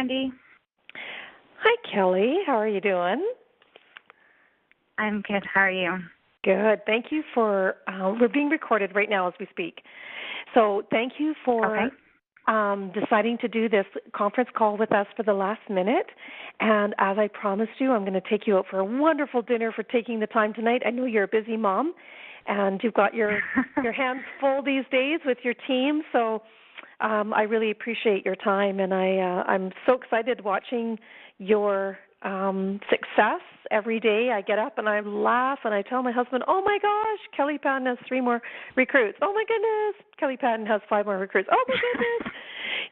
Wendy. Hi, Kelly. How are you doing? I'm good. How are you? Good. Thank you for, we're being recorded right now as we speak. So thank you for deciding to do this conference call with us for the last minute. And as I promised you, I'm going to take you out for a wonderful dinner for taking the time tonight. I know you're a busy mom, and you've got your hands full these days with your team. So I really appreciate your time, and I'm so excited watching your success every day. I get up and I laugh and I tell my husband, oh my gosh, Kelli Paddon has 3 more recruits. Oh my goodness, Kelli Paddon has 5 more recruits. Oh my goodness,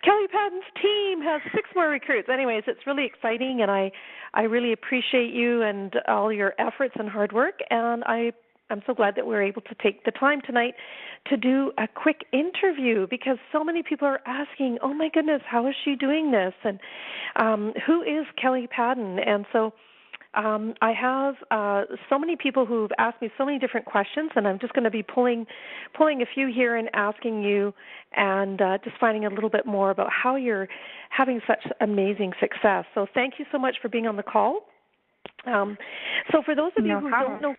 Kelli Paddon's team has 6 more recruits. Anyways, it's really exciting, and I really appreciate you and all your efforts and hard work, and I'm so glad that we're able to take the time tonight to do a quick interview, because so many people are asking, oh my goodness, how is she doing this? And who is Kelli Paddon? And so I have so many people who've asked me so many different questions, and I'm just going to be pulling a few here and asking you, and just finding a little bit more about how you're having such amazing success. So thank you so much for being on the call. So for those of you who don't know,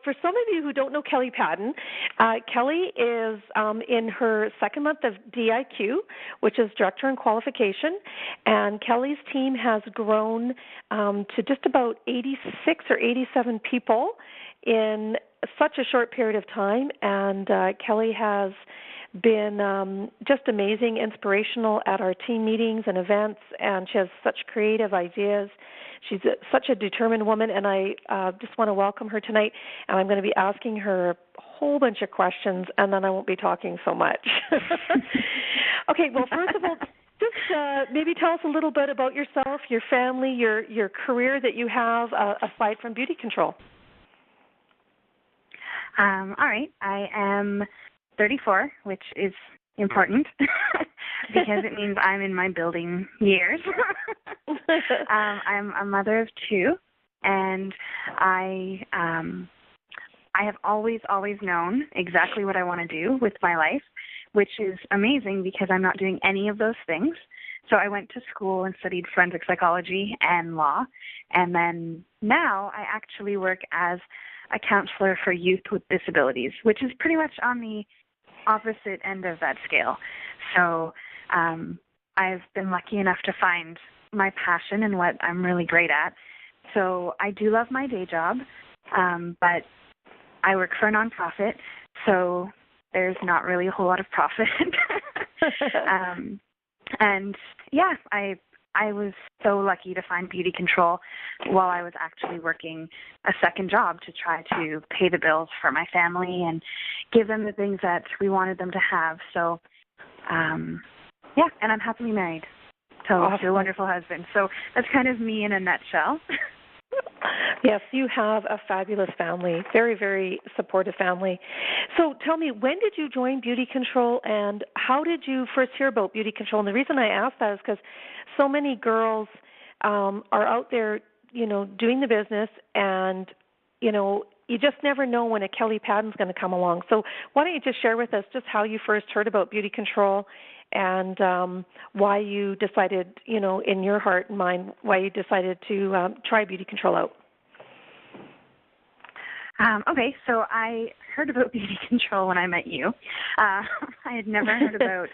for some of you who don't know Kelli Paddon, Kelli is in her 2nd month of DIQ, which is Director in Qualification, and Kelli's team has grown to just about 86 or 87 people in such a short period of time, and Kelli has been just amazing, inspirational at our team meetings and events, and she has such creative ideas. She's such a determined woman, and I just want to welcome her tonight, and I'm going to be asking her a whole bunch of questions, and then I won't be talking so much. Okay, well, first of all, just maybe tell us a little bit about yourself, your family, your career that you have aside from beauty control. All right. I am 34, which is important because it means I'm in my building years. I'm a mother of 2, and I have always known exactly what I want to do with my life, which is amazing because I'm not doing any of those things. So I went to school and studied forensic psychology and law, and then now I actually work as a counselor for youth with disabilities, which is pretty much on the opposite end of that scale. So I've been lucky enough to find my passion and what I'm really great at. So I do love my day job, but I work for a nonprofit, so there's not really a whole lot of profit. And yeah, I was so lucky to find beauty control while I was actually working a second job to try to pay the bills for my family and give them the things that we wanted them to have. So, yeah, and I'm happily married to a wonderful husband. So that's kind of me in a nutshell. Yes, you have a fabulous family, very, very supportive family. So tell me, when did you join beauty control, and how did you first hear about beauty control? And the reason I ask that is because so many girls are out there, doing the business, and, you just never know when a Kelli Paddon's going to come along. So why don't you just share with us just how you first heard about beauty control and why you decided, in your heart and mind, why you decided to try beauty control out. Okay, so I heard about beauty control when I met you. I had never heard about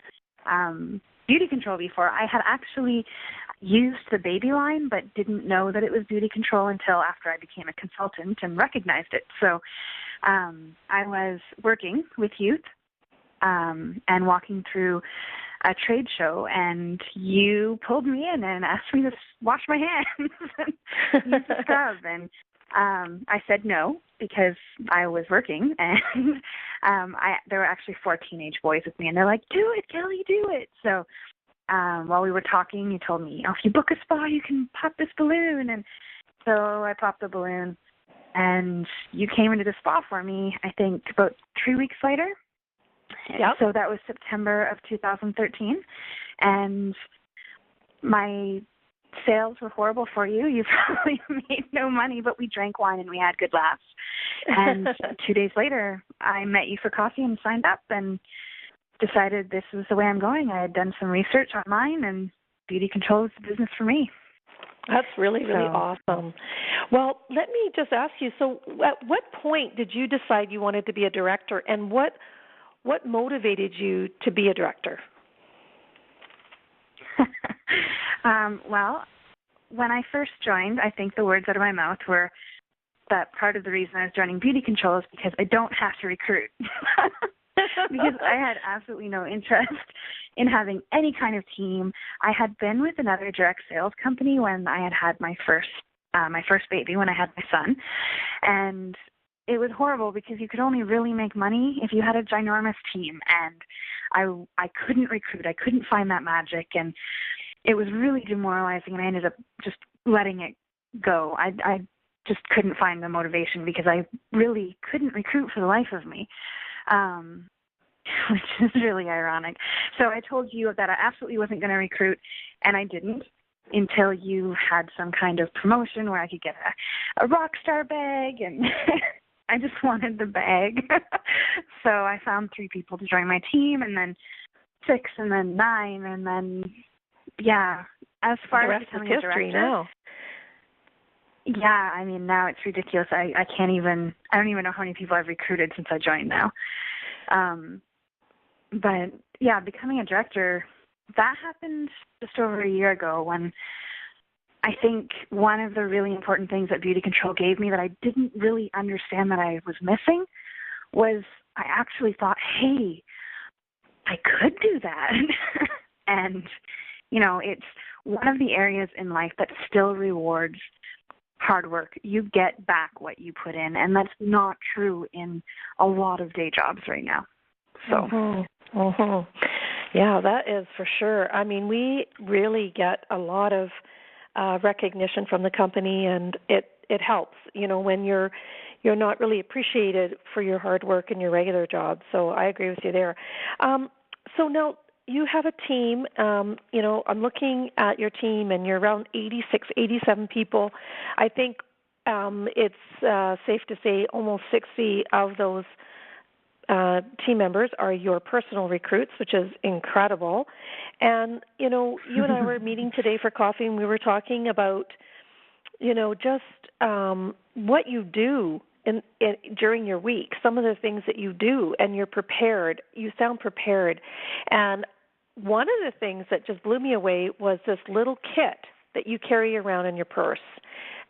beauty control before. I had actually used the baby line but didn't know that it was beauty control until after I became a consultant and recognized it. So I was working with youth and walking through a trade show, and you pulled me in and asked me to wash my hands and use the scrub. And I said no because I was working, and there were actually 4 teenage boys with me, and they're like, do it, Kelli, do it. So while we were talking, you told me, if you book a spa, you can pop this balloon. And so I popped the balloon, and you came into the spa for me, I think, about 3 weeks later. Yep. So that was September of 2013, and my sales were horrible for you. You probably made no money, but we drank wine and we had good laughs. And 2 days later, I met you for coffee and signed up and decided this was the way I'm going. I had done some research online, and beauty control is the business for me. That's really, really awesome. Well, let me just ask you, so at what point did you decide you wanted to be a director, and what motivated you to be a director? Well, when I first joined, I think the words out of my mouth were that part of the reason I was joining beauty control is because I don't have to recruit. Because I had absolutely no interest in having any kind of team. I had been with another direct sales company when I had my first baby, when I had my son, and it was horrible because you could only really make money if you had a ginormous team, and I couldn't recruit. I couldn't find that magic, and it was really demoralizing, and I ended up just letting it go. I just couldn't find the motivation because I really couldn't recruit for the life of me. Which is really ironic. So I told you that I absolutely wasn't going to recruit, and I didn't until you had some kind of promotion where I could get a rock star bag, and I just wanted the bag. So I found 3 people to join my team, and then 6, and then 9, and then, yeah, as far as becoming a director. Now. Yeah, I mean, now it's ridiculous. I don't even know how many people I've recruited since I joined now. But yeah, becoming a director, that happened just over a year ago, when I think one of the really important things that beauty control gave me that I didn't really understand that I was missing was I actually thought, hey, I could do that. And, you know, it's one of the areas in life that still rewards hard work. You get back what you put in, and that's not true in a lot of day jobs right now. So, yeah, that is for sure. I mean, we really get a lot of recognition from the company, and it helps, you know, when you're not really appreciated for your hard work in your regular job. So I agree with you there. So now you have a team. You know, I'm looking at your team, and you're around 86, 87 people. I think it's safe to say almost 60 of those team members are your personal recruits, which is incredible. And, you know, you and I were meeting today for coffee, and we were talking about, you know, just what you do during your week, some of the things that you do, and you're prepared. You sound prepared. And one of the things that just blew me away was this little kit that you carry around in your purse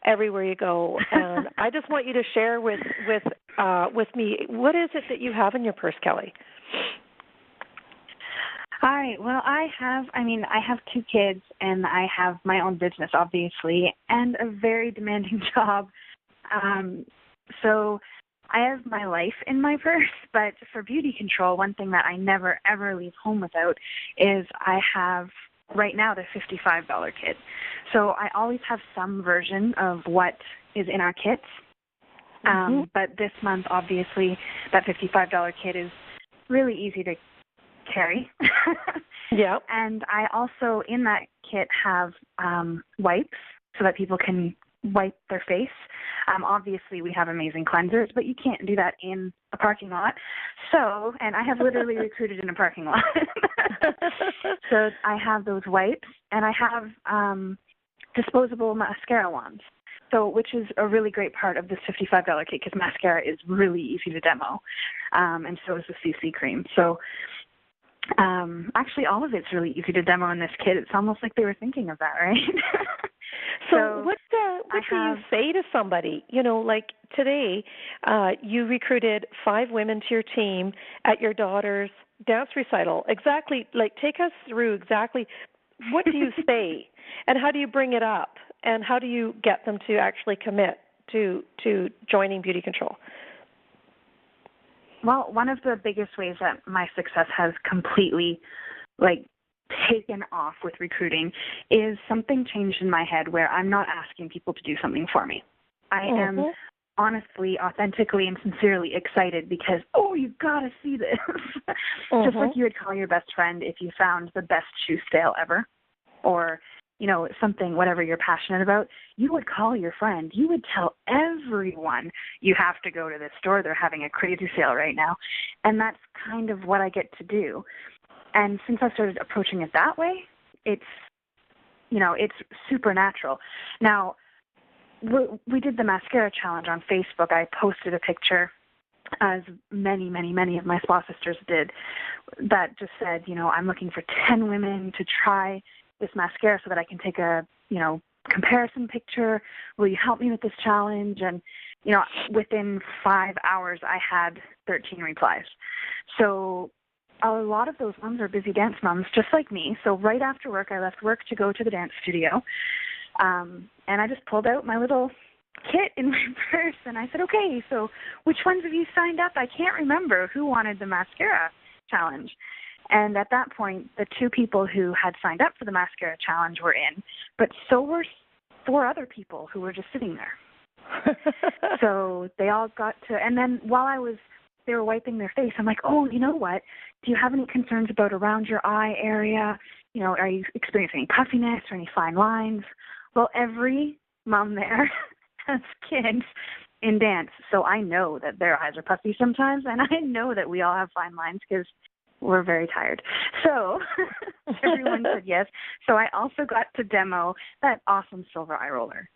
everywhere you go. And I just want you to share with me, what is it that you have in your purse, Kelli? All right. Well, I have 2 kids, and I have my own business, obviously, and a very demanding job. So I have my life in my purse, but for beauty control, one thing that I never, ever leave home without is I have right now the $55 kit. So I always have some version of what is in our kits. But this month, obviously, that $55 kit is really easy to carry. Yeah. And I also, in that kit, have wipes so that people can wipe their face. Obviously, we have amazing cleansers, but you can't do that in a parking lot. So, and I have literally recruited in a parking lot. So I have those wipes, and I have disposable mascara wands. So, which is a really great part of this $55 kit, because mascara is really easy to demo, and so is the CC cream. So, actually, all of it's really easy to demo in this kit. It's almost like they were thinking of that, right? So what do you say to somebody? You know, like today, you recruited 5 women to your team at your daughter's dance recital. Exactly, like take us through exactly what do you say, and how do you bring it up, and how do you get them to actually commit to joining beauty control? Well, one of the biggest ways that my success has completely, taken off with recruiting is something changed in my head where I'm not asking people to do something for me. I am honestly, authentically, and sincerely excited because, you've got to see this. Just like you would call your best friend if you found the best shoe sale ever, or, something, whatever you're passionate about, you would call your friend. You would tell everyone you have to go to this store. They're having a crazy sale right now. And that's kind of what I get to do. And since I started approaching it that way, it's it's supernatural. Now, we did the mascara challenge on Facebook. I posted a picture, as many, many, many of my spa sisters did, that just said, I'm looking for 10 women to try this mascara so that I can take a, comparison picture. Will you help me with this challenge? And, within 5 hours, I had 13 replies. So a lot of those moms are busy dance moms, just like me. So right after work, I left work to go to the dance studio. And I just pulled out my little kit in my purse, and I said, okay, so which ones of you signed up? I can't remember who wanted the mascara challenge. And at that point, the 2 people who had signed up for the mascara challenge were in, but so were 4 other people who were just sitting there. So they all got to, and then while they were wiping their face, I'm like, oh, you know what? Do you have any concerns about around your eye area? Are you experiencing any puffiness or any fine lines? Well, every mom there has kids in dance, so I know that their eyes are puffy sometimes, and I know that we all have fine lines because we're very tired. So everyone said yes. So I also got to demo that awesome silver eye roller.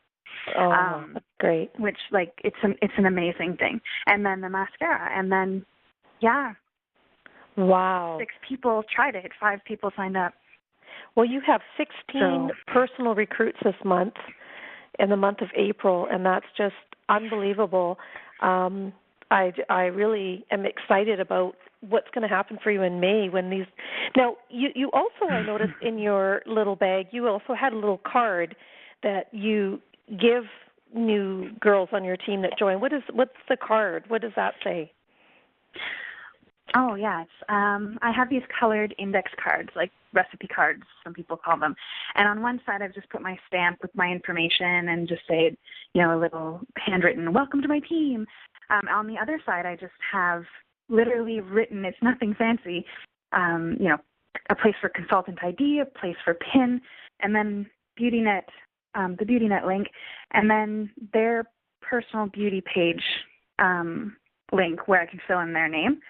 Oh, that's great. Which, it's an amazing thing. And then the mascara, and then, Wow. 6 people tried it. 5 people signed up. Well, you have 16 personal recruits this month, in the month of April, and that's just unbelievable. I really am excited about what's going to happen for you in May when these. Now, you also, I noticed in your little bag, you also had a little card that you give new girls on your team that join. What's the card? What does that say? Oh, yeah. I have these colored index cards, like recipe cards, some people call them. And on one side, I've just put my stamp with my information and just say, a little handwritten, welcome to my team. On the other side, I just have literally written, it's nothing fancy, a place for consultant ID, a place for PIN, and then BeautyNet, the BeautyNet link, and then their personal beauty page link where I can fill in their name,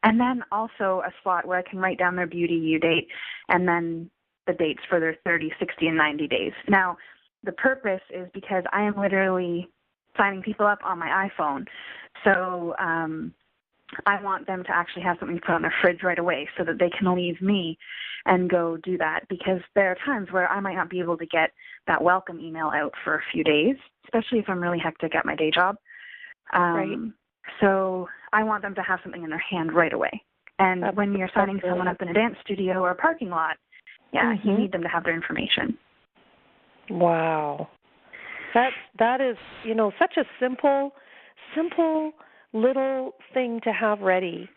and then also a slot where I can write down their Beauty U date and then the dates for their 30, 60, and 90 days. Now, the purpose is because I am literally signing people up on my iPhone, so I want them to actually have something to put on their fridge right away so that they can leave me and go do that, because there are times where I might not be able to get that welcome email out for a few days, especially if I'm really hectic at my day job. Right. So I want them to have something in their hand right away. And when you're signing someone up in a dance studio or a parking lot, you need them to have their information. Wow. That is, such a simple little thing to have ready,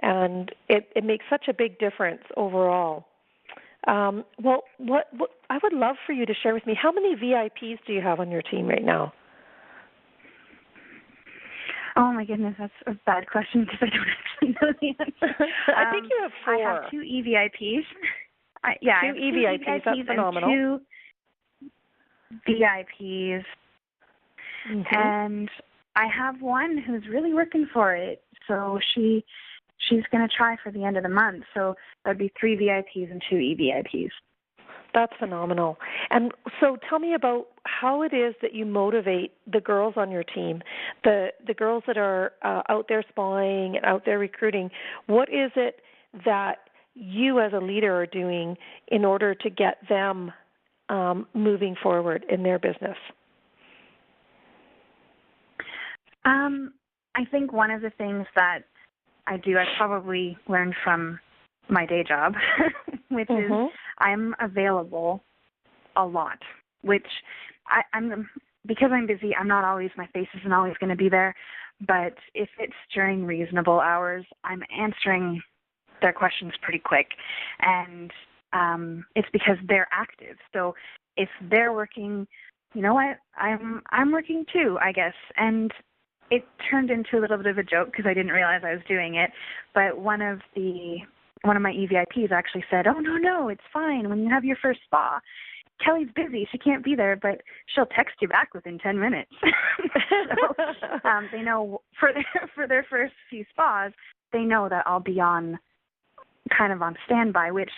and it makes such a big difference overall. Well, what I would love for you to share with me, how many VIPs do you have on your team right now? Oh, my goodness, that's a bad question because I don't actually know the answer. I think you have 4. I have 2 EVIPs. Two EVIPs, that's phenomenal. 2 VIPs. Mm-hmm. And I have one who's really working for it, so she's going to try for the end of the month. So that'd be 3 VIPs and 2 EVIPs. That's phenomenal. And so tell me about how it is that you motivate the girls on your team, the girls that are out there spying and out there recruiting. What is it that you as a leader are doing in order to get them moving forward in their business? I think one of the things that I do, I probably learned from my day job, which is I'm available a lot, which I'm because I'm busy, I'm not always, my face isn't always going to be there, but if it's during reasonable hours, I'm answering their questions pretty quick, and it's because they're active. So if they're working, you know what, I'm working too, I guess, and it turned into a little bit of a joke because I didn't realize I was doing it, but one of my EVIPs actually said, oh, no, it's fine. When you have your first spa, Kelly's busy. She can't be there, but she'll text you back within 10 minutes. So they know for their first few spas, they know that I'll be on standby, which,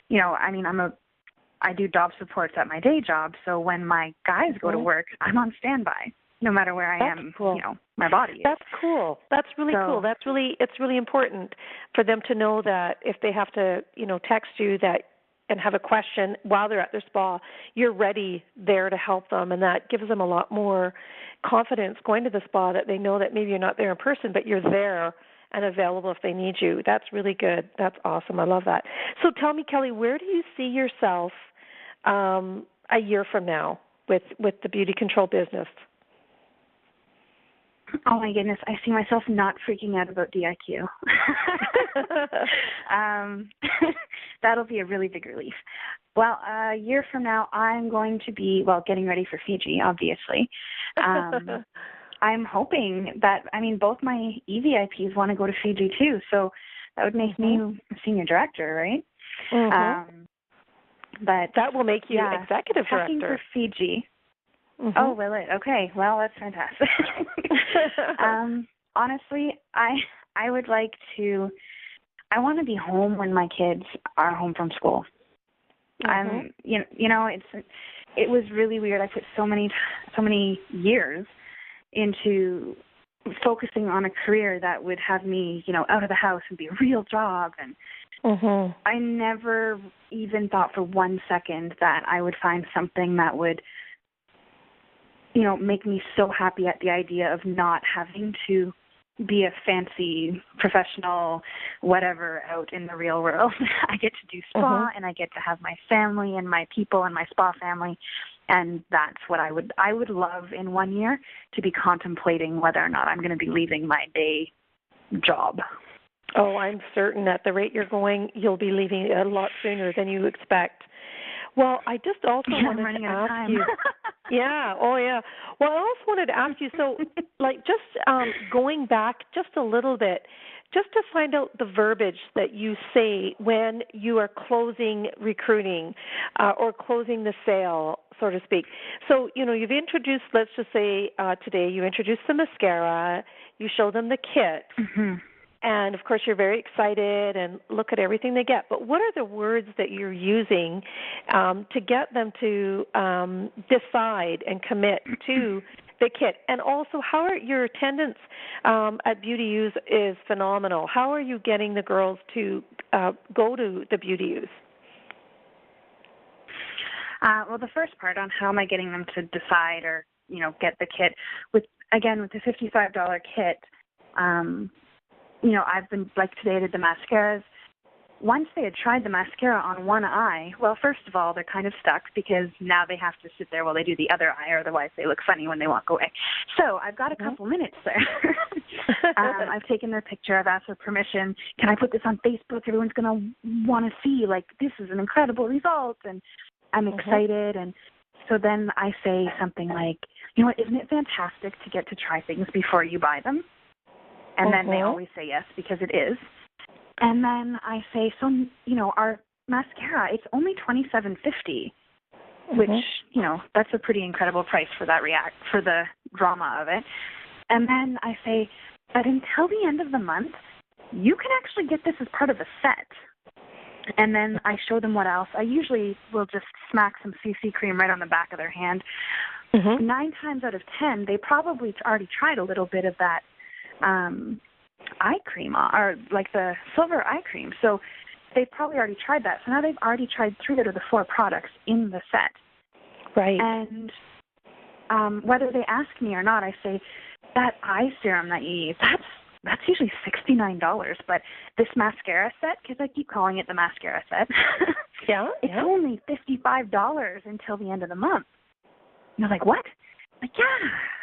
I'm I do job supports at my day job, so when my guys go to work, I'm on standby, no matter where I am. Cool. You know, my body is. That's cool. That's really cool. It's really important for them to know that if they have to, text you and have a question while they're at their spa, you're ready there to help them, and that gives them a lot more confidence going to the spa, that they know that maybe you're not there in person, but you're there and available if they need you. That's really good. That's awesome. I love that. So tell me, Kelli, where do you see yourself a year from now with the beauty control business? Oh, my goodness. I see myself not freaking out about DIQ. That'll be a really big relief. Well, a year from now, I'm going to be, getting ready for Fiji, obviously. I'm hoping that, both my EVIPs want to go to Fiji, too, so that would make me a senior director, right? Mm-hmm. But that will make you executive director. For Fiji. Mm-hmm. Oh, will it? Okay. Well, that's fantastic. Honestly, I would like to. I want to be home when my kids are home from school. Mm-hmm. It was really weird. I put so many years into focusing on a career that would have me, out of the house and be a real job, and I never even thought for 1 second that I would find something that would make me so happy at the idea of not having to be a fancy professional, whatever, out in the real world. I get to do spa, and I get to have my family and my people and my spa family, and that's what I would love in 1 year, to be contemplating whether or not I'm going to be leaving my day job. Oh, I'm certain at the rate you're going, you'll be leaving a lot sooner than you expect. Well, I just also wanted to ask you. Yeah. Oh, yeah. Well, I also wanted to ask you, so, going back just a little bit, just to find out the verbiage that you say when you are closing recruiting or closing the sale, so to speak. So, you've introduced, let's just say today, you introduced the mascara, you show them the kit. Mm-hmm. And, of course, you're very excited and look at everything they get. But what are the words that you're using to get them to decide and commit to the kit? And also, how are your attendance at Beauty Use is phenomenal. How are you getting the girls to go to the Beauty Use? Well, the first part on how am I getting them to decide or, get the kit, with the $55 kit, I've been, today I did the mascaras. Once they had tried the mascara on one eye, well, first of all, they're kind of stuck because now they have to sit there while they do the other eye, or otherwise they look funny when they walk away. So I've got a couple minutes there. I've taken their picture. I've asked for permission. Can I put this on Facebook? Everyone's going to want to see, this is an incredible result, and I'm excited. And so then I say something like, isn't it fantastic to get to try things before you buy them? And then they always say yes, because it is. And then I say, so, our mascara, it's only $27.50, which, that's a pretty incredible price for for the drama of it. And then I say, but until the end of the month, you can actually get this as part of a set. And then I show them what else. I usually will just smack some CC cream right on the back of their hand. 9 times out of 10, they probably already tried a little bit of that eye cream, or the silver eye cream. So they've probably already tried that. So now they've already tried 3 out of the 4 products in the set. Right. And whether they ask me or not, I say, that eye serum that you use, that's usually $69. But this mascara set, because I keep calling it the mascara set, it's only $55 until the end of the month. And they're like, what? Yeah.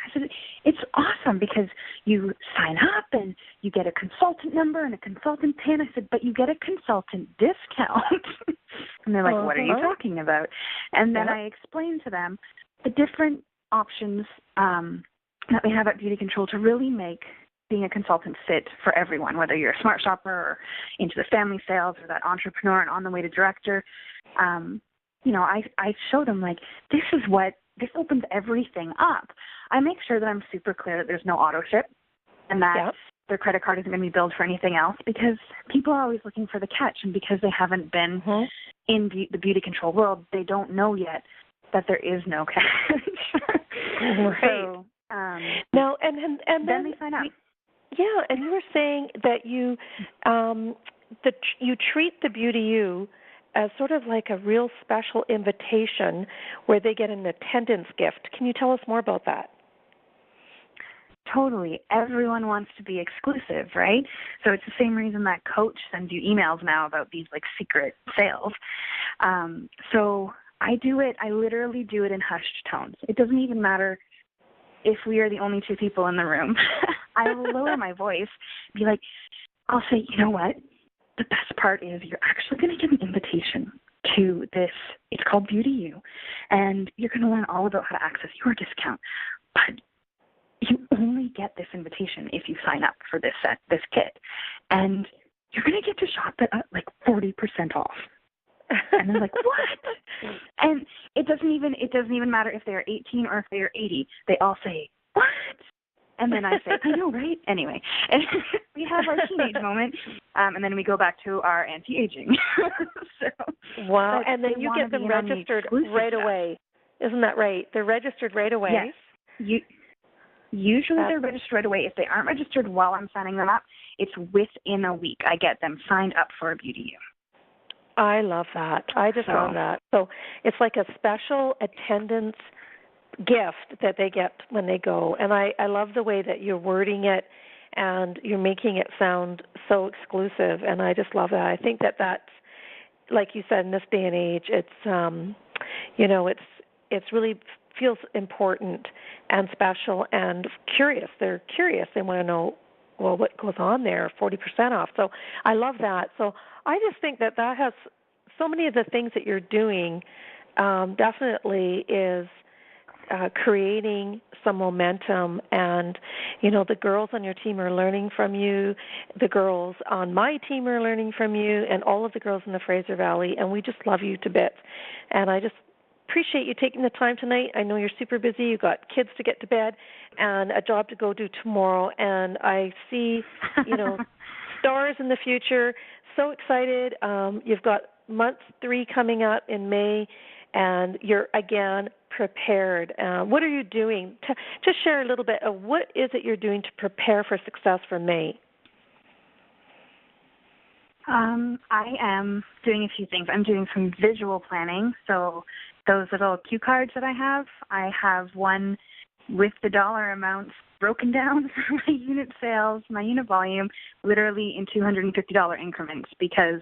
I said, it's awesome because you sign up and you get a consultant number and a consultant pin. I said, but you get a consultant discount. And they're like, what are you talking about? And then I explained to them the different options that we have at Beauty Control to really make being a consultant fit for everyone, whether you're a smart shopper or into the family sales or that entrepreneur and on the way to director. I show them, this opens everything up. I make sure that I'm super clear that there's no auto ship and that their credit card isn't going to be billed for anything else, because people are always looking for the catch, and because they haven't been in the beauty control world, they don't know yet that there is no catch. Right. So, now, and then they sign up. Yeah, and you were saying that you you treat the Beauty You as sort of like a real special invitation where they get an attendance gift. Can you tell us more about that? Totally. Everyone wants to be exclusive, right? So it's the same reason that Coach sends you emails now about these like secret sales. So I literally do it in hushed tones. It doesn't even matter if we are the only two people in the room. I will lower my voice, be like, I'll say, you know what? The best part is you're actually going to get an invitation to this. It's called Beauty You, and you're going to learn all about how to access your discount. But you only get this invitation if you sign up for this kit, and you're going to get to shop at like 40% off. And they're like, what? And it doesn't even matter if they're 18 or if they're 80. They all say, what? And then I say, I know, right? Anyway, and we have our teenage moment, and then we go back to our anti-aging. So, wow, and then you get them registered right away. Isn't that right? They're registered right away? Yes. Usually they're registered right away. If they aren't registered while I'm signing them up, it's within a week I get them signed up for a Beauty You. I love that. I just love that. So it's like a special attendance gift that they get when they go. And I love the way that you're wording it and you're making it sound so exclusive. And I just love that. I think that that's, like you said, in this day and age, it's, it's really feels important and special and curious. They're curious. They want to know, well, what goes on there, 40% off. So I love that. So I just think that has so many of the things that you're doing definitely is creating some momentum. And, the girls on your team are learning from you. The girls on my team are learning from you and all of the girls in the Fraser Valley. And we just love you to bits. And I just appreciate you taking the time tonight. I know you're super busy. You've got kids to get to bed and a job to go do tomorrow. And I see, stars in the future. So excited. You've got month 3 coming up in May, and you're, again, prepared. What are you doing? Just share a little bit of what is it you're doing to prepare for success for May? I am doing a few things. I'm doing some visual planning. So those little cue cards that I have one with the dollar amounts broken down for my unit sales, my unit volume, literally in $250 increments, because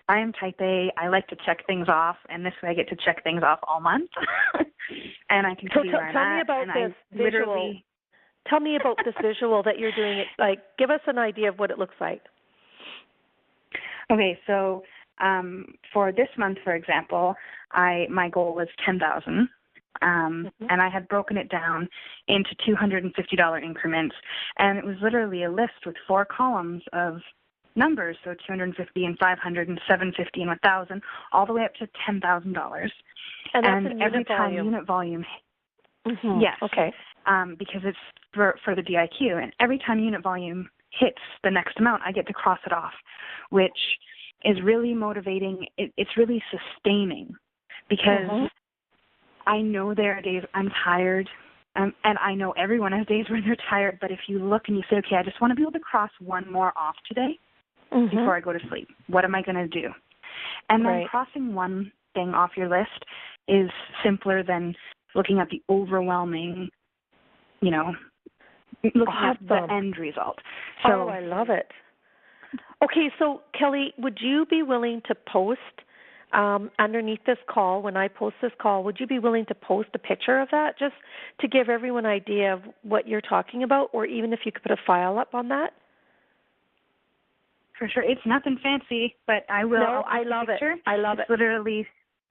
I am type A. I like to check things off, and this way I get to check things off all month. And I can see where I'm at. Tell me about this visual. Tell me about this visual that you're doing. Give us an idea of what it looks like. Okay, so for this month, for example, my goal was $10,000. And I had broken it down into $250 increments, and it was literally a list with 4 columns of numbers, so $250 and $500 and $750 and $1,000, all the way up to $10,000. And every time unit volume, yes, okay, because it's for the DIQ, and every time unit volume hits the next amount, I get to cross it off, which is really motivating. It's really sustaining, because I know there are days I'm tired, and I know everyone has days where they're tired, but if you look and you say, okay, I just want to be able to cross one more off today before I go to sleep. What am I going to do? And then crossing one thing off your list is simpler than looking at the overwhelming, looking at the end result. So, I love it. Okay, so Kelli, would you be willing to post underneath this call, when I post this call, would you be willing to post a picture of that just to give everyone an idea of what you're talking about, or even if you could put a file up on that? For sure. It's nothing fancy, but I will. No, I love it. I love it.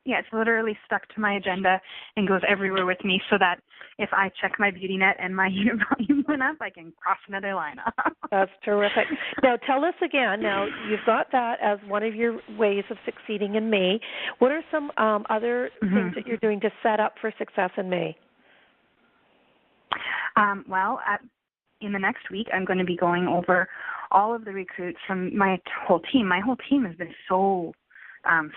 It's literally stuck to my agenda and goes everywhere with me, so that if I check my beauty net and my unit volume went up, I can cross another line off. That's terrific. Now, tell us again. Now, you've got that as one of your ways of succeeding in May. What are some other things that you're doing to set up for success in May? In the next week, I'm going to be going over all of the recruits from my whole team. My whole team has been so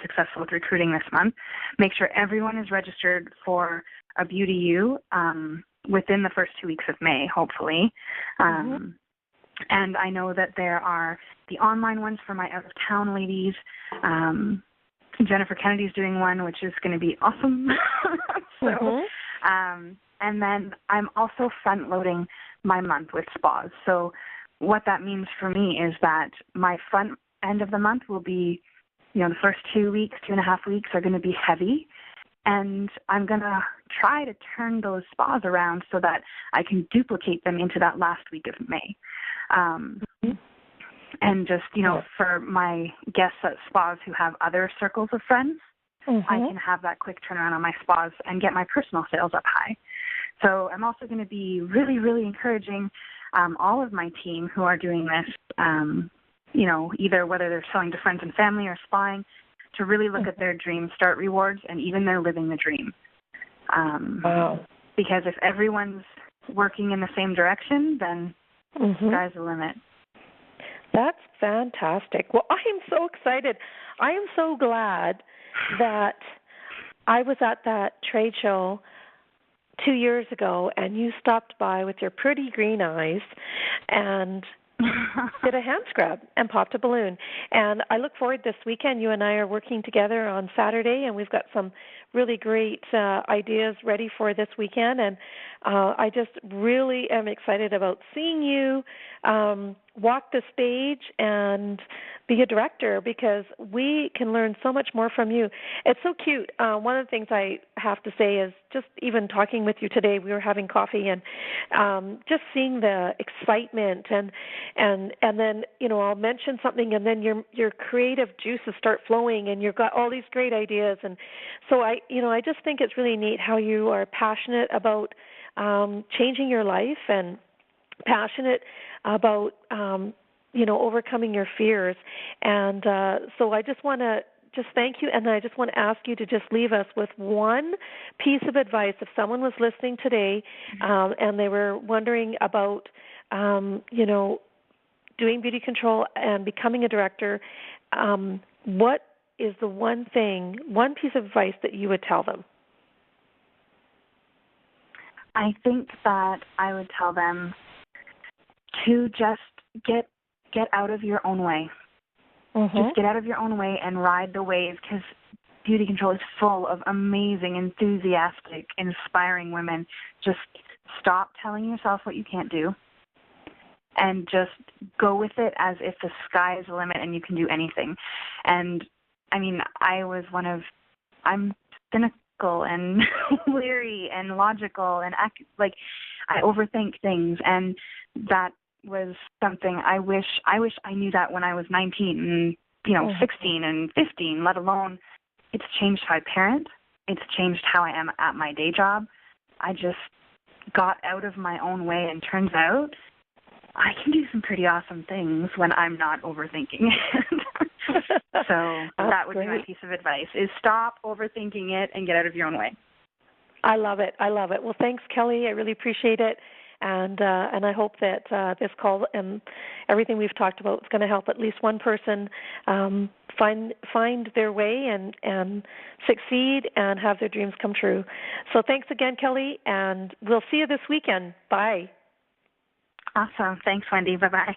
successful with recruiting this month. Make sure everyone is registered for a Beauty U within the first 2 weeks of May, hopefully. And I know that there are the online ones for my out-of-town ladies. Jennifer Kennedy's doing one, which is going to be awesome. And then I'm also front-loading my month with spas. So what that means for me is that my front end of the month will be, the first 2 weeks, 2.5 weeks are going to be heavy. And I'm going to try to turn those spas around so that I can duplicate them into that last week of May. And just, for my guests at spas who have other circles of friends, I can have that quick turnaround on my spas and get my personal sales up high. So I'm also going to be really, really encouraging all of my team who are doing this, either whether they're selling to friends and family or spying, to really look at their dream start rewards and even their living the dream. Because if everyone's working in the same direction, then sky's the limit. That's fantastic. Well, I am so excited. I am so glad that I was at that trade show 2 years ago and you stopped by with your pretty green eyes and did a hand scrub and popped a balloon. And I look forward this weekend. You and I are working together on Saturday, and we've got some really great ideas ready for this weekend. And I just really am excited about seeing you walk the stage and be a director, because we can learn so much more from you. It's so cute. One of the things I have to say is just even talking with you today, we were having coffee and just seeing the excitement and then, I'll mention something and then your creative juices start flowing and you've got all these great ideas. And so I just think it's really neat how you are passionate about changing your life and passionate about overcoming your fears. And so I just want to thank you, and I just want to ask you to just leave us with one piece of advice. If someone was listening today and they were wondering about, doing beauty control and becoming a director, what is the one piece of advice that you would tell them? I think that I would tell them to just get out of your own way. Just get out of your own way and ride the wave, because beauty control is full of amazing, enthusiastic, inspiring women. Just stop telling yourself what you can't do and just go with it as if the sky is the limit and you can do anything. And, I'm cynical and leery and logical and I overthink things, and that was something I wish I knew that when I was 19 and 16 and 15, let alone it's changed how I parent. It's changed how I am at my day job. I just got out of my own way, and turns out I can do some pretty awesome things when I'm not overthinking it. So that would be my piece of advice, is stop overthinking it and get out of your own way. I love it. Well, thanks, Kelli. I really appreciate it. And I hope that this call and everything we've talked about is going to help at least one person find their way and succeed and have their dreams come true. So thanks again, Kelli, and we'll see you this weekend. Bye. Awesome. Thanks, Wendy. Bye-bye.